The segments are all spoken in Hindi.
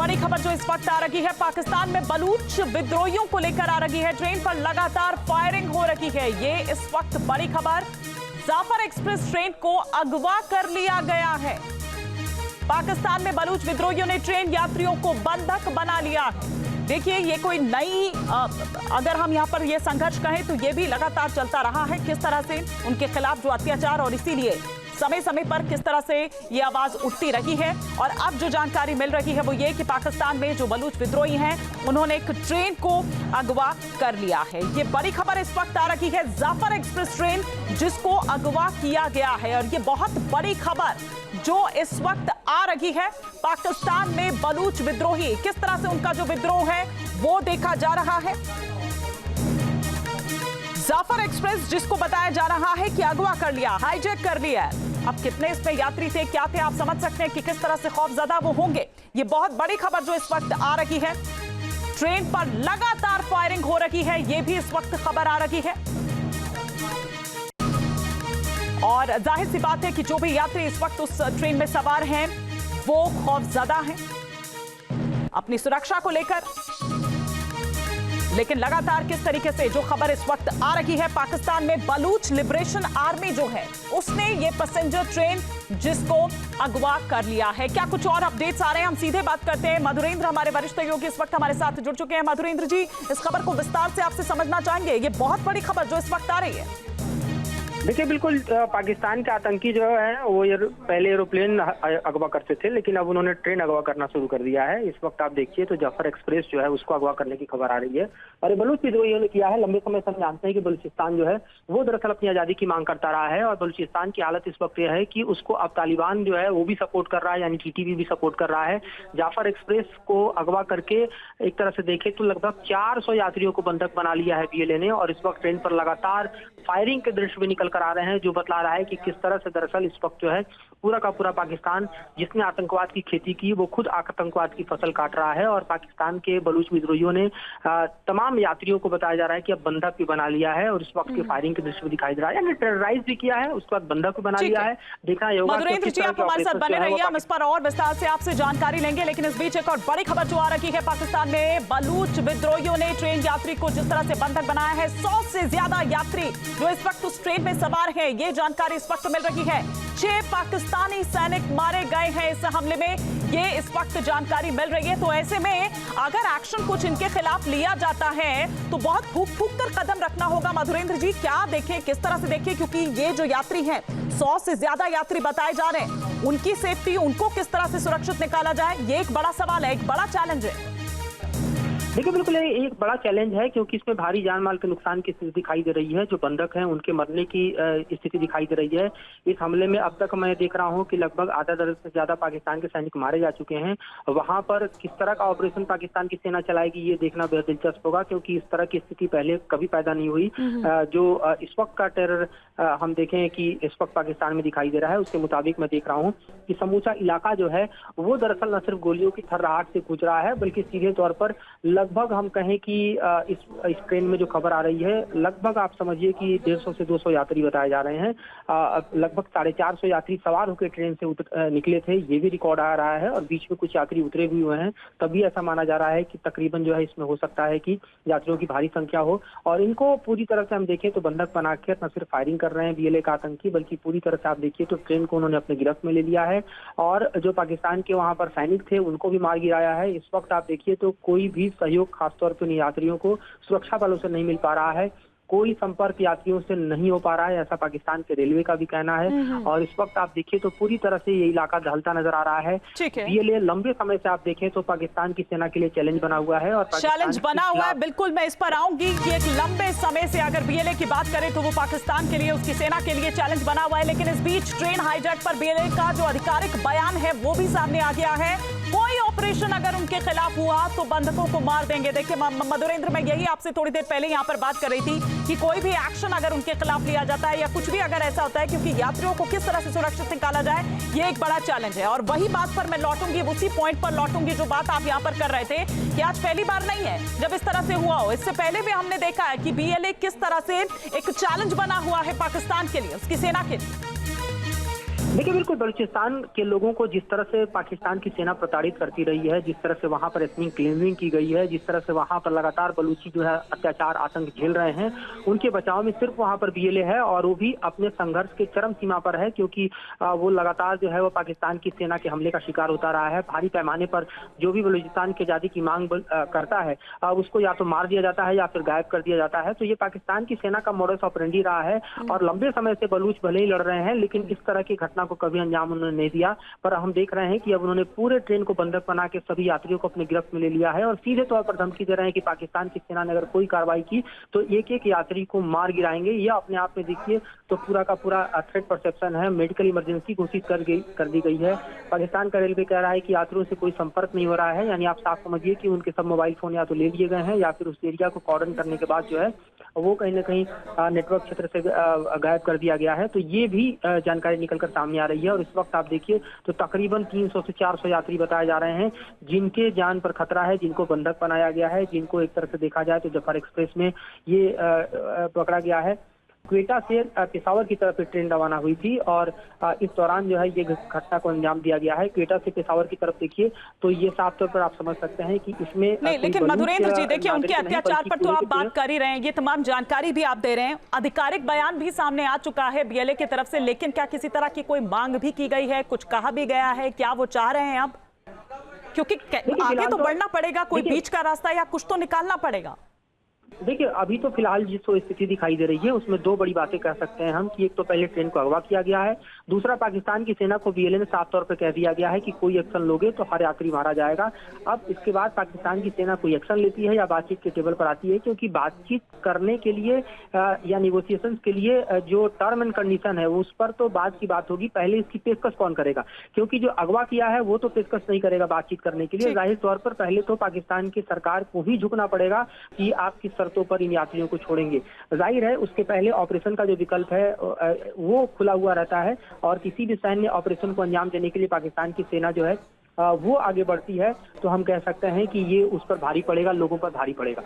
बड़ी खबर जो इस वक्त आ रही है, पाकिस्तान में बलूच विद्रोहियों को लेकर आ रही है। ट्रेन पर लगातार फायरिंग हो रही है। ये इस वक्त बड़ी खबर, जाफर एक्सप्रेस ट्रेन को अगवा कर लिया गया है। पाकिस्तान में बलूच विद्रोहियों ने ट्रेन यात्रियों को बंधक बना लिया है। देखिए, ये कोई नई अगर हम यहाँ पर ये संघर्ष कहें तो ये भी लगातार चलता रहा है, किस तरह से उनके खिलाफ जो अत्याचार, और इसीलिए समय समय पर किस तरह से ये आवाज उठती रही है। और अब जो जानकारी मिल रही है वो ये कि पाकिस्तान में जो बलूच विद्रोही हैं उन्होंने एक ट्रेन को अगवा कर लिया है। ये बड़ी खबर इस वक्त आ रही है, जाफर एक्सप्रेस ट्रेन जिसको अगवा किया गया है। और ये बहुत बड़ी खबर जो इस वक्त आ रही है, पाकिस्तान में बलूच विद्रोही, किस तरह से उनका जो विद्रोह है वो देखा जा रहा है। जाफर एक्सप्रेस जिसको बताया जा रहा है कि अगवा कर लिया, हाईजैक कर लिया है। अब कितने इसमें यात्री थे, क्या थे, आप समझ सकते हैं कि किस तरह से खौफजदा वो होंगे। ये बहुत बड़ी खबर जो इस वक्त आ रही है। ट्रेन पर लगातार फायरिंग हो रही है, ये भी इस वक्त खबर आ रही है। और जाहिर सी बात है कि जो भी यात्री इस वक्त उस ट्रेन में सवार हैं वो खौफजदा हैं अपनी सुरक्षा को लेकर। लेकिन लगातार किस तरीके से जो खबर इस वक्त आ रही है, पाकिस्तान में बलूच लिबरेशन आर्मी जो है उसने ये पैसेंजर ट्रेन जिसको अगवा कर लिया है। क्या कुछ और अपडेट्स आ रहे हैं, हम सीधे बात करते हैं। मधुरेंद्र हमारे वरिष्ठ सहयोगी इस वक्त हमारे साथ जुड़ चुके हैं। मधुरेंद्र जी, इस खबर को विस्तार से आपसे समझना चाहेंगे। ये बहुत बड़ी खबर जो इस वक्त आ रही है। देखिए, बिल्कुल पाकिस्तान के आतंकी जो है वो पहले एरोप्लेन अगवा करते थे, लेकिन अब उन्होंने ट्रेन अगवा करना शुरू कर दिया है। इस वक्त आप देखिए तो जाफर एक्सप्रेस जो है उसको अगवा करने की खबर आ रही है। और बलूच विद्रोहियों ने किया है। लंबे समय से हम जानते हैं कि बलूचिस्तान जो है वो दरअसल अपनी आज़ादी की मांग करता रहा है। और बलूचिस्तान की हालत इस वक्त यह है कि उसको अब तालिबान जो है वो भी सपोर्ट कर रहा है, यानी टीटीपी भी सपोर्ट कर रहा है। जाफर एक्सप्रेस को अगवा करके एक तरह से देखें तो लगभग 400 यात्रियों को बंधक बना लिया है बीएलए ने। और इस वक्त ट्रेन पर लगातार फायरिंग के दृश्य भी निकल कर आ रहे हैं, जो बतला रहा है कि किस तरह से दरअसल इस वक्त जो है पूरा का पूरा पाकिस्तान जिसने आतंकवाद की खेती की वो खुद आतंकवाद की फसल काट रहा है। और पाकिस्तान के बलूच विद्रोहियों ने तमाम यात्रियों को बताया जा रहा है कि अब बंधक भी बना लिया है। और इस वक्त के फायरिंग के दृश्य भी दिखाई दे रहा है, यानी टेरराइज भी किया है, उसके बाद बंधक भी बना लिया है। देखना होगा। मधुरेंद्र जी, आप हमारे साथ बने रहिए, हम इस पर और विस्तार से आपसे जानकारी लेंगे। लेकिन इस बीच एक और बड़ी खबर जो आ रही है, पाकिस्तान में बलूच विद्रोहियों ने ट्रेन यात्री को जिस तरह से बंधक बनाया है, 100 से ज्यादा यात्री जो इस वक्त उस ट्रेन में सवार हैं, ये जानकारी इस वक्त मिल रही है। 6 पाकिस्तानी सैनिक मारे गए हैं इस हमले में, ये इस वक्त जानकारी मिल रही है। तो ऐसे में अगर एक्शन कुछ इनके खिलाफ लिया जाता है तो बहुत फूंक फूंक कर कदम रखना होगा। मधुरेंद्र जी, क्या देखें, किस तरह से देखें, क्योंकि ये जो यात्री हैं 100 से ज्यादा यात्री बताए जा रहे हैं, उनकी सेफ्टी, उनको किस तरह से सुरक्षित निकाला जाए, ये एक बड़ा सवाल है, एक बड़ा चैलेंज है। देखिए, बिल्कुल एक बड़ा चैलेंज है, क्योंकि इसमें भारी जान माल के नुकसान की स्थिति दिखाई दे रही है। जो बंधक हैं उनके मरने की स्थिति दिखाई दे रही है। इस हमले में अब तक मैं देख रहा हूं कि लगभग आधा दर्जन से ज्यादा पाकिस्तान के सैनिक मारे जा चुके हैं। वहां पर किस तरह का ऑपरेशन पाकिस्तान की सेना चलाएगी ये देखना बेहद दिलचस्प होगा, क्योंकि इस तरह की स्थिति पहले कभी पैदा नहीं हुई। जो इस वक्त का टेरर हम देखें कि इस वक्त पाकिस्तान में दिखाई दे रहा है, उसके मुताबिक मैं देख रहा हूँ कि समूचा इलाका जो है वो दरअसल न सिर्फ गोलियों की थर्राहट से गूंज रहा है, बल्कि सीधे तौर पर लगभग हम कहें कि इस ट्रेन में जो खबर आ रही है, लगभग आप समझिए कि 150 से 200 यात्री बताए जा रहे हैं। लगभग 450 यात्री सवार होकर ट्रेन से निकले थे, ये भी रिकॉर्ड आ रहा है। और बीच में कुछ यात्री उतरे भी हुए हैं, तभी ऐसा माना जा रहा है कि तकरीबन जो है इसमें हो सकता है कि यात्रियों की भारी संख्या हो। और इनको पूरी तरह से हम देखें तो बंधक बनाकर न सिर्फ फायरिंग कर रहे हैं बीएलए का आतंकी, बल्कि पूरी तरह से आप देखिए तो ट्रेन को उन्होंने अपने गिरफ्त में ले लिया है। और जो पाकिस्तान के वहां पर सैनिक थे उनको भी मार गिराया है। इस वक्त आप देखिए तो कोई भी सहयोग खासतौर पर यात्रियों को सुरक्षा बलों से नहीं मिल पा रहा है, कोई संपर्क यात्रियों से नहीं हो पा रहा है, ऐसा पाकिस्तान के रेलवे का भी कहना है। और इस वक्त आप देखिए तो पूरी तरह से ये इलाका दहलता नजर आ रहा है। बीएलए लंबे समय से आप देखें तो पाकिस्तान की सेना के लिए चैलेंज बना हुआ है। और चैलेंज बना हुआ है, बिल्कुल मैं इस पर आऊंगी कि एक लंबे समय से अगर बीएलए की बात करें तो वो पाकिस्तान के लिए, उसकी सेना के लिए चैलेंज बना हुआ है। लेकिन इस बीच ट्रेन हाईजैक पर बीएलए का जो आधिकारिक बयान है वो भी सामने आ गया है, कोई ऑपरेशन अगर उनके खिलाफ हुआ तो बंधकों को मार देंगे। देखिए मधुरेंद्र, मैं यही आपसे थोड़ी देर पहले यहाँ पर बात कर रही थी कि कोई भी एक्शन अगर उनके खिलाफ लिया जाता है या कुछ भी अगर ऐसा होता है, क्योंकि यात्रियों को किस तरह से सुरक्षित निकाला जाए ये एक बड़ा चैलेंज है। और वही बात पर मैं लौटूंगी, उसी पॉइंट पर लौटूंगी जो बात आप यहाँ पर कर रहे थे कि आज पहली बार नहीं है जब इस तरह से हुआ हो। इससे पहले भी हमने देखा है कि बीएलए किस तरह से एक चैलेंज बना हुआ है पाकिस्तान के लिए, उसकी सेना के लिए। देखिए बिल्कुल, बलूचिस्तान के लोगों को जिस तरह से पाकिस्तान की सेना प्रताड़ित करती रही है, जिस तरह से वहां पर एथनिक क्लींजिंग की गई है, जिस तरह से वहां पर लगातार बलूची जो है अत्याचार आतंक झेल रहे हैं, उनके बचाव में सिर्फ वहां पर बीएलए है और वो भी अपने संघर्ष के चरम सीमा पर है, क्योंकि वो लगातार जो है वो पाकिस्तान की सेना के हमले का शिकार होता रहा है। भारी पैमाने पर जो भी बलूचिस्तान की आजादी की मांग करता है उसको या तो मार दिया जाता है या फिर गायब कर दिया जाता है। तो ये पाकिस्तान की सेना का मोडस ऑपरेंडी रहा है और लंबे समय से बलूच भले ही लड़ रहे हैं, लेकिन इस तरह की घटना को कभी अंजाम उन्होंने नहीं दिया। पर हम देख रहे हैं कि अब उन्होंने पूरे ट्रेन को बंधक बना के सभी यात्रियों को अपने गिरफ्त में ले लिया है और सीधे तौर पर धमकी दे रहे हैं कि पाकिस्तान की सेना ने अगर कोई कार्रवाई की तो एक एक यात्री को मार गिराएंगे। यह अपने आप में देखिए तो पूरा का पूरा थ्रेट परसेप्शन है। मेडिकल इमरजेंसी घोषित कर दी गई है। पाकिस्तान का रेलवे कह रहा है कि यात्रियों से कोई संपर्क नहीं हो रहा है, यानी आप साफ समझिए कि उनके सब मोबाइल फोन या तो ले लिए गए हैं या फिर उस एरिया को कॉर्डन करने के बाद जो है वो कहीं ना कहीं नेटवर्क क्षेत्र से गायब कर दिया गया है। तो ये भी जानकारी निकलकर सामने आ रही है और इस वक्त आप देखिए तो तकरीबन 300 से 400 यात्री बताए जा रहे हैं जिनके जान पर खतरा है, जिनको बंधक बनाया गया है, जिनको एक तरह से देखा जाए तो जफर एक्सप्रेस में ये पकड़ा गया है। क्वेटा से पेशावर की तरफ ट्रेन रवाना हुई थी और इस दौरान जो है ये घटना को अंजाम दिया गया है। क्वेटा से पेशावर की तरफ देखिए तो ये साफ तौर पर आप समझ सकते हैं कि इसमें नहीं, लेकिन मधुरेंद्र जी देखिए उनके अत्याचार पर तो आप बात कर ही रहे हैं, ये तमाम जानकारी भी आप दे रहे हैं, आधिकारिक बयान भी सामने आ चुका है बीएलए की तरफ से, लेकिन क्या किसी तरह की कोई मांग भी की गई है, कुछ कहा भी गया है, क्या वो चाह रहे हैं अब? क्योंकि आगे तो बढ़ना पड़ेगा, कोई बीच का रास्ता या कुछ तो निकालना पड़ेगा। देखिए अभी तो फिलहाल जिस स्थिति दिखाई दे रही है उसमें दो बड़ी बातें कह सकते हैं हम कि एक तो पहले ट्रेन को अगवा किया गया है, दूसरा पाकिस्तान की सेना को बीएलए ने साफ तौर पर कह दिया गया है कि कोई एक्शन लोगे तो हर यात्री मारा जाएगा। अब इसके बाद पाकिस्तान की सेना कोई एक्शन लेती है या बातचीत के टेबल पर आती है, क्योंकि बातचीत करने के लिए या निगोशिएशन के लिए जो टर्म एंड कंडीशन है उस पर तो बात की बात होगी, पहले इसकी पेशकश कौन करेगा, क्योंकि जो अगवा किया है वो तो पेशकश नहीं करेगा बातचीत करने के लिए। जाहिर तौर पर पहले तो पाकिस्तान की सरकार को ही झुकना पड़ेगा कि आप किस शर्तों पर इन यात्रियों को छोड़ेंगे। जाहिर है उसके पहले ऑपरेशन का जो विकल्प है वो खुला हुआ रहता है और किसी भी सैन्य ऑपरेशन को अंजाम देने के लिए पाकिस्तान की सेना जो है वो आगे बढ़ती है तो हम कह सकते हैं कि ये उस पर भारी पड़ेगा, लोगों पर भारी पड़ेगा।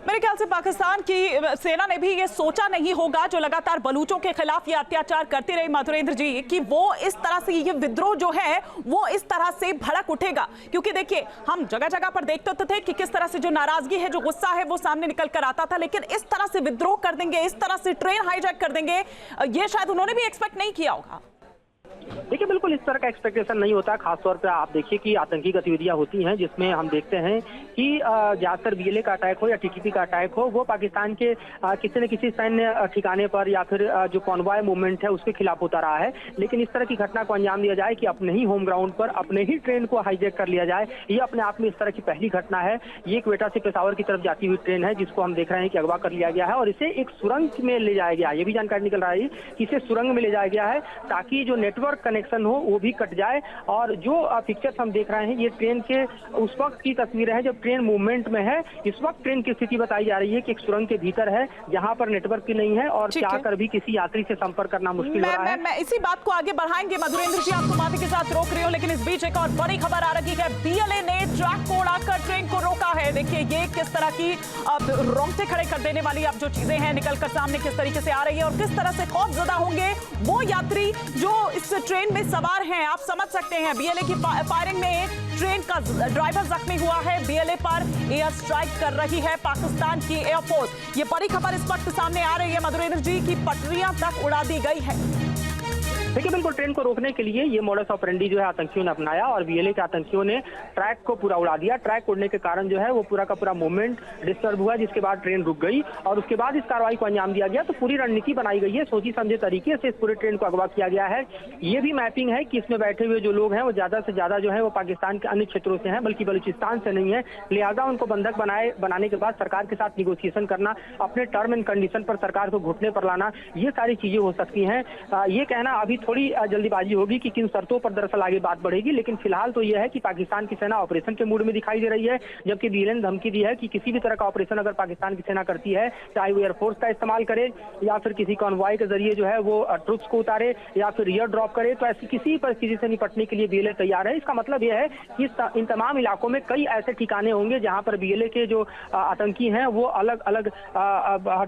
मेरे ख्याल से पाकिस्तान की सेना ने भी ये सोचा नहीं होगा, जो लगातार बलूचों के खिलाफ ये अत्याचार करती रही मधुरेंद्र जी, कि वो इस तरह से ये विद्रोह जो है वो इस तरह से भड़क उठेगा। क्योंकि देखिए हम जगह जगह पर देखते तो थे कि किस तरह से जो नाराजगी है, जो गुस्सा है वो सामने निकल कर आता था, लेकिन इस तरह से विद्रोह कर देंगे, इस तरह से ट्रेन हाईजैक कर देंगे, ये शायद उन्होंने भी एक्सपेक्ट नहीं किया होगा। देखिए बिल्कुल इस तरह का एक्सपेक्टेशन नहीं होता। खासतौर पे आप देखिए कि आतंकी गतिविधियां होती हैं जिसमें हम देखते हैं कि ज्यादातर बीएलए का अटैक हो या टीटीपी का अटैक हो वो पाकिस्तान के किसी न किसी सैन्य ठिकाने पर या फिर जो कॉन्वॉय मूवमेंट है उसके खिलाफ होता रहा है। लेकिन इस तरह की घटना को अंजाम दिया जाए कि अपने ही होम ग्राउंड पर अपने ही ट्रेन को हाईजैक कर लिया जाए, ये अपने आप में इस तरह की पहली घटना है। ये क्वेटा से पेशावर की तरफ जाती हुई ट्रेन है जिसको हम देख रहे हैं कि अगवा कर लिया गया है और इसे एक सुरंग में ले जाया गया। ये भी जानकारी निकल रहा है कि इसे सुरंग में ले जाया गया है ताकि जो नेटवर्क कनेक्शन हो वो भी कट जाए। और जो पिक्चर्स हम देख रहे हैं ये ट्रेन के उस वक्त की तस्वीरें हैं जब ट्रेन मूवमेंट में है। इस वक्त ट्रेन की स्थिति बताई जा रही है कि एक सुरंग के भीतर है जहां पर नेटवर्क भी नहीं है और चाहकर भी किसी यात्री से संपर्क करना मुश्किल हो रहा है। मैं इसी बात को आगे बढ़ाएंगे मधुरेंद्र जी, आपको माफी के साथ रोक रही हूं, लेकिन इस बीच एक और बड़ी खबर आ रही है। बीएलए ने ट्रैक को उड़ाकर ट्रेन को रोका है। देखिए ये किस तरह की रोंगटे खड़े कर देने वाली अब जो चीजें हैं निकलकर सामने किस तरीके से आ रही है और किस तरह से खौफजदा होंगे वो यात्री जो इस ट्रेन में सवार हैं। आप समझ सकते हैं बीएलए की फायरिंग में ट्रेन का ड्राइवर जख्मी हुआ है। बीएलए पर एयर स्ट्राइक कर रही है पाकिस्तान की एयरफोर्स। ये बड़ी खबर इस वक्त सामने आ रही है मधुरेंद्र जी की पटरियां तक उड़ा दी गई है। देखिए बिल्कुल ट्रेन को रोकने के लिए ये मोडस ऑपरेंडी जो है आतंकियों ने अपनाया और बीएलए के आतंकियों ने ट्रैक को पूरा उड़ा दिया। ट्रैक उड़ने के कारण जो है वो पूरा का पूरा मूवमेंट डिस्टर्ब हुआ, जिसके बाद ट्रेन रुक गई और उसके बाद इस कार्रवाई को अंजाम दिया गया। तो पूरी रणनीति बनाई गई है, सोची समझे तरीके से इस पूरे ट्रेन को अगवा किया गया है। ये भी मैपिंग है कि इसमें बैठे हुए जो लोग हैं वो ज्यादा से ज्यादा जो है वो पाकिस्तान के अन्य क्षेत्रों से हैं, बल्कि बलूचिस्तान से नहीं है। लिहाजा उनको बंधक बनाने के बाद सरकार के साथ निगोशिएशन करना, अपने टर्म एंड कंडीशन पर सरकार को घुटने पर लाना, ये सारी चीजें हो सकती हैं। ये कहना अभी थोड़ी जल्दीबाजी होगी कि किन शर्तों पर दरअसल आगे बात बढ़ेगी, लेकिन फिलहाल तो यह है कि पाकिस्तान की सेना ऑपरेशन के मूड में दिखाई दे रही है, जबकि बीएलए ने धमकी दी है कि किसी भी तरह का ऑपरेशन अगर पाकिस्तान की सेना करती है, चाहे वो एयरफोर्स का इस्तेमाल करे या फिर किसी कॉन्वॉय के जरिए जो है वो ट्रुप्स को उतारे या फिर एयर ड्रॉप करे, तो ऐसी किसी परिस्थिति से निपटने के लिए बीएलए तैयार है। इसका मतलब यह है कि इन तमाम इलाकों में कई ऐसे ठिकाने होंगे जहां पर बीएलए के जो आतंकी हैं वो अलग अलग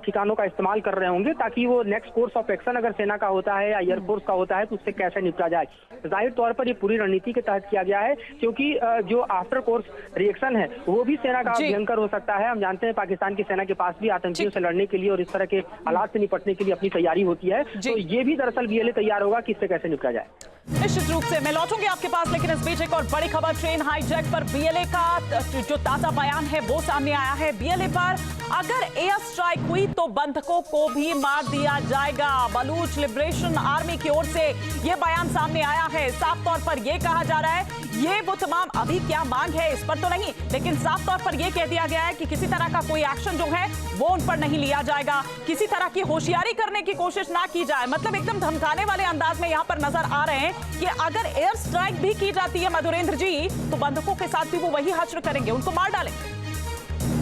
ठिकानों का इस्तेमाल कर रहे होंगे ताकि वो नेक्स्ट कोर्स ऑफ एक्शन अगर सेना का होता है या एयरफोर्स का होता है तो उससे कैसे निपटा जाए। जाहिर तौर पर ये पूरी रणनीति के तहत किया गया है, क्योंकि जो आफ्टर कोर्स रिएक्शन है वो भी सेना का भयंकर हो सकता है। हम जानते हैं पाकिस्तान की सेना के पास भी आतंकियों से लड़ने के लिए और इस तरह के हालात से निपटने के लिए अपनी तैयारी होती है, तो ये भी दरअसल बीएलए तैयार होगा कि इससे कैसे निपटा जाए। निश्चित रूप से मैं लौटूंगी आपके पास, लेकिन इस बीच एक और बड़ी खबर, ट्रेन हाईजैक पर बीएलए का जो ताजा बयान है वो सामने आया है। बीएलए पर अगर एयर स्ट्राइक हुई तो बंधकों को भी मार दिया जाएगा। बलूच लिबरेशन आर्मी की ओर से यह बयान सामने आया है। साफ तौर पर यह कहा जा रहा है, ये वो तमाम अभी क्या मांग है इस पर तो नहीं, लेकिन साफ तौर पर यह कह दिया गया है कि किसी तरह का कोई एक्शन जो है वो उन पर नहीं लिया जाएगा, किसी तरह की होशियारी करने की कोशिश ना की जाए। मतलब एकदम धमकाने वाले अंदाज में यहां पर नजर आ रहे हैं कि अगर एयर स्ट्राइक भी की जाती है मधुरेंद्र जी, तो बंधकों के साथ भी वो वही हश्र करेंगे, उनको मार डालेंगे।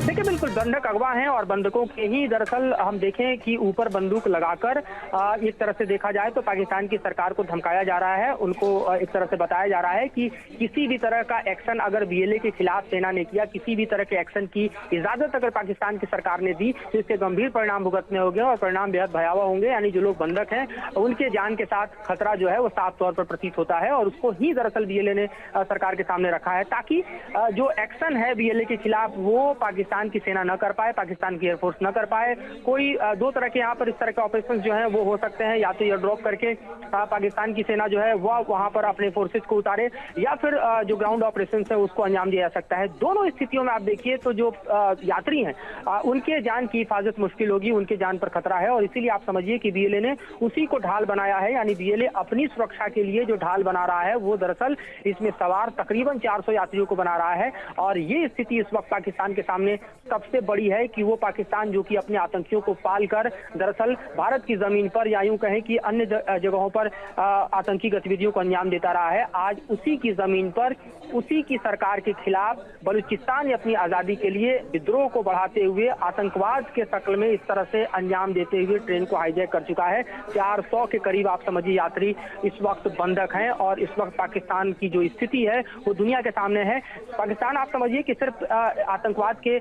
देखिए, बिल्कुल बंधक अगवा हैं और बंधकों के ही दरअसल हम देखें कि ऊपर बंदूक लगाकर एक तरह से देखा जाए तो पाकिस्तान की सरकार को धमकाया जा रहा है। उनको एक तरह से बताया जा रहा है कि किसी भी तरह का एक्शन अगर बीएलए के खिलाफ सेना ने किया, किसी भी तरह के एक्शन की इजाजत अगर पाकिस्तान की सरकार ने दी तो इसके गंभीर परिणाम भुगतने होंगे और परिणाम बेहद भयावह होंगे। यानी जो लोग बंधक हैं उनके जान के साथ खतरा जो है वो साफ तौर पर प्रतीत होता है और उसको ही दरअसल बीएलए ने सरकार के सामने रखा है, ताकि जो एक्शन है बीएलए के खिलाफ वो पाकिस्तान की सेना न कर पाए, पाकिस्तान की एयरफोर्स न कर पाए। कोई दो तरह के यहाँ पर इस तरह के ऑपरेशन जो हैं वो हो सकते हैं, या तो एयर ड्रॉप करके पाकिस्तान की सेना जो है वह वहां पर अपने फोर्सेस को उतारे, या फिर जो ग्राउंड ऑपरेशन है उसको अंजाम दिया जा सकता है। दोनों स्थितियों में आप देखिए तो जो यात्री हैं उनके जान की हिफाजत मुश्किल होगी, उनके जान पर खतरा है और इसीलिए आप समझिए कि बीएलए ने उसी को ढाल बनाया है। यानी बीएलए अपनी सुरक्षा के लिए जो ढाल बना रहा है वो दरअसल इसमें सवार तकरीबन 400 यात्रियों को बना रहा है। और ये स्थिति इस वक्त पाकिस्तान के सामने सबसे बड़ी है कि वो पाकिस्तान जो कि अपने आतंकियों को पालकर दरअसल भारत की जमीन पर या यूं कहें कि अन्य जगहों पर आतंकी गतिविधियों को अंजाम देता रहा है, आज उसी की जमीन पर उसी की सरकार के खिलाफ बलूचिस्तान अपनी आजादी के लिए विद्रोह को बढ़ाते हुए आतंकवाद के शक्ल में इस तरह से अंजाम देते हुए ट्रेन को हाईजैक कर चुका है। 400 के करीब आप समझिए यात्री इस वक्त बंधक हैं और इस वक्त पाकिस्तान की जो स्थिति है वो दुनिया के सामने है। पाकिस्तान आप समझिए कि सिर्फ आतंकवाद के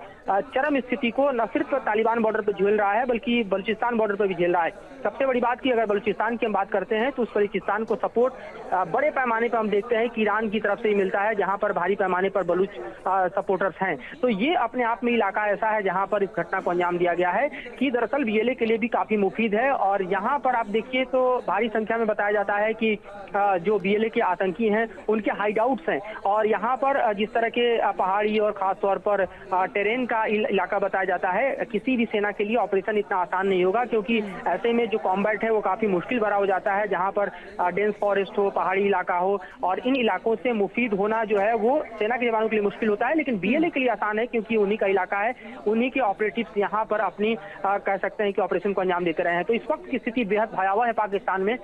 चरम स्थिति को न सिर्फ तालिबान बॉर्डर पर झेल रहा है बल्कि बलूचिस्तान बॉर्डर पर भी झेल रहा है। सबसे बड़ी बात की अगर बलूचिस्तान की हम बात करते हैं तो उस बलूचिस्तान को सपोर्ट बड़े पैमाने पर हम देखते हैं कि ईरान की तरफ से ही मिलता है, जहां पर भारी पैमाने पर बलूच सपोर्टर्स हैं। तो ये अपने आप में इलाका ऐसा है जहां पर इस घटना को अंजाम दिया गया है कि दरअसल बीएलए के लिए भी काफी मुफीद है। और यहाँ पर आप देखिए तो भारी संख्या में बताया जाता है कि जो बीएलए के आतंकी हैं उनके हाइडआउट्स हैं और यहाँ पर जिस तरह के पहाड़ी और खास तौर पर टेरेन का इलाका बताया जाता है, किसी भी सेना के लिए ऑपरेशन इतना आसान नहीं होगा, क्योंकि ऐसे में जो कॉम्बैट है वो काफी मुश्किल भरा हो जाता है, जहां पर डेंस फॉरेस्ट हो, पहाड़ी इलाका हो और इन इलाकों से मुफीद होना जो है वो सेना के जवानों के लिए मुश्किल होता है। लेकिन बीएलए के लिए आसान है क्योंकि उन्हीं का इलाका है, उन्हीं के ऑपरेटिव्स यहाँ पर अपनी कह सकते हैं कि ऑपरेशन को अंजाम देते रहे हैं। तो इस वक्त की स्थिति बेहद भयावह है पाकिस्तान में